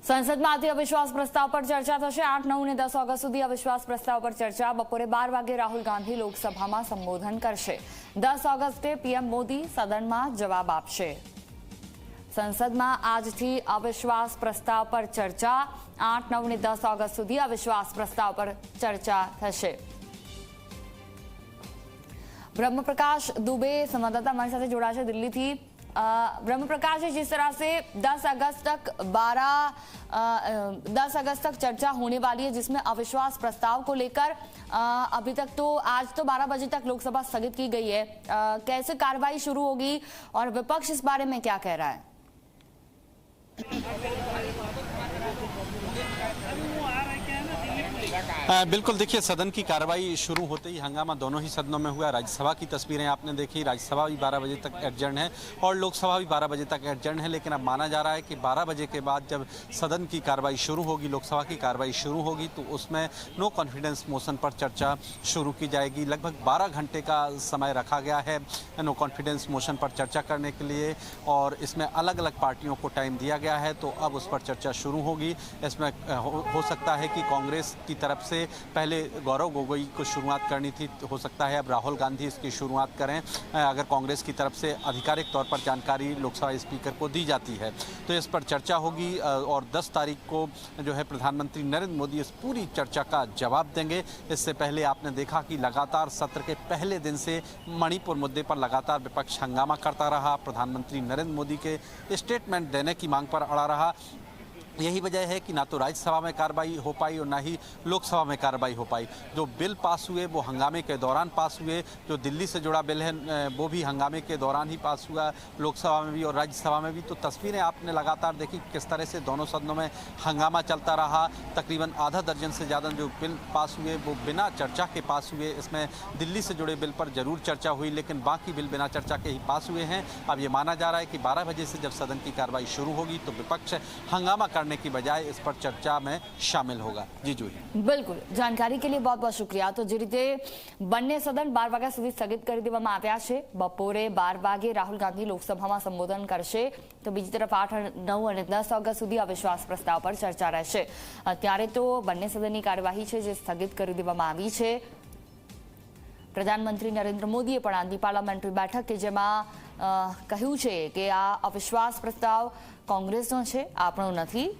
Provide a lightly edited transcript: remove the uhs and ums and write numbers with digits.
સંસદમાં આજે અવિશ્વાસ પ્રસ્તાવ પર ચર્ચા થશે। 8, 9 અને 10 ઓગસ્ટ સુધી અવિશ્વાસ પ્રસ્તાવ પર ચર્ચા। બપોરે 12 વાગે રાહુલ ગાંધી લોકસભામાં સંબોધન કરશે। 10 ઓગસ્ટે પીએમ મોદી સદનમાં જવાબ આપશે। સંસદમાં આજથી અવિશ્વાસ પ્રસ્તાવ પર ચર્ચા। 8, 9 અને 10 ઓગસ્ટ સુધી અવિશ્વાસ પ્રસ્તાવ પર ચર્ચા થશે। ब्रह्मप्रकाश दुबे संवाददाता हमारे साथ जोड़ा दिल्ली थी। ब्रह्मप्रकाश, जिस तरह से 10 अगस्त तक चर्चा होने वाली है जिसमें अविश्वास प्रस्ताव को लेकर अभी तक तो आज तो 12 बजे तक लोकसभा स्थगित की गई है, कैसे कार्रवाई शुरू होगी और विपक्ष इस बारे में क्या कह रहा है? बिल्कुल, देखिए, सदन की कार्रवाई शुरू होते ही हंगामा दोनों ही सदनों में हुआ। राज्यसभा की तस्वीरें आपने देखी, राज्यसभा भी 12 बजे तक एडजर्न है और लोकसभा भी 12 बजे तक एडजर्न है। लेकिन अब माना जा रहा है कि 12 बजे के बाद जब सदन की कार्रवाई शुरू होगी, लोकसभा की कार्रवाई शुरू होगी, तो उसमें नो कॉन्फिडेंस मोशन पर चर्चा शुरू की जाएगी। लगभग 12 घंटे का समय रखा गया है नो कॉन्फिडेंस मोशन पर चर्चा करने के लिए और इसमें अलग अलग पार्टियों को टाइम दिया गया है। तो अब उस पर चर्चा शुरू होगी। इसमें हो सकता है कि कांग्रेस की तरफ से पहले गौरव गोगोई को शुरुआत करनी थी, हो सकता है अब राहुल गांधी इसकी शुरुआत करें। अगर कांग्रेस की तरफ से आधिकारिक तौर पर जानकारी लोकसभा स्पीकर को दी जाती है तो इस पर चर्चा होगी और 10 तारीख को जो है प्रधानमंत्री नरेंद्र मोदी इस पूरी चर्चा का जवाब देंगे। इससे पहले आपने देखा कि लगातार सत्र के पहले दिन से मणिपुर मुद्दे पर लगातार विपक्ष हंगामा करता रहा, प्रधानमंत्री नरेंद्र मोदी के स्टेटमेंट देने की मांग पर अड़ा रहा। यही वजह है कि ना तो राज्यसभा में कार्रवाई हो पाई और ना ही लोकसभा में कार्रवाई हो पाई। जो बिल पास हुए वो हंगामे के दौरान पास हुए, जो दिल्ली से जुड़ा बिल है वो भी हंगामे के दौरान ही पास हुआ, लोकसभा में भी और राज्यसभा में भी। तो तस्वीरें आपने लगातार देखी किस तरह से दोनों सदनों में हंगामा चलता रहा। तकरीबन आधा दर्जन से ज़्यादा जो बिल पास हुए वो बिना चर्चा के पास हुए। इसमें दिल्ली से जुड़े बिल पर जरूर चर्चा हुई लेकिन बाकी बिल बिना चर्चा के ही पास हुए हैं। अब ये माना जा रहा है कि 12 बजे से जब सदन की कार्रवाई शुरू होगी तो विपक्ष हंगामा करने की बजाय इस पर चर्चा में शामिल होगा। जी जूही, बिल्कुल, जानकारी के लिए बहुत बहुत शुक्रिया। तो जे रीते બંને સદન 12 વાગ્યા સુધી સ્થગિત કરી દેવામાં આવ્યા છે, બપોરે 12 વાગે રાહુલ ગાંધી લોકસભામાં સંબોધન કરશે, તો બીજી તરફ 8, 9 અને 10 ઓગસ્ટ સુધી અવિશ્વાસ પ્રસ્તાવ પર ચર્ચા રહેશે। અત્યારે તો બંને સદનની કાર્યવાહી છે જે સ્થગિત કરી દેવામાં આવી છે। પ્રધાનમંત્રી નરેન્દ્ર મોદીએ પણ આજની પાર્લામેન્ટરી બેઠક કે જેમાં કહ્યું છે કે આ અવિશ્વાસ પ્રસ્તાવ કોંગ્રેસનો છે, આપણો નથી।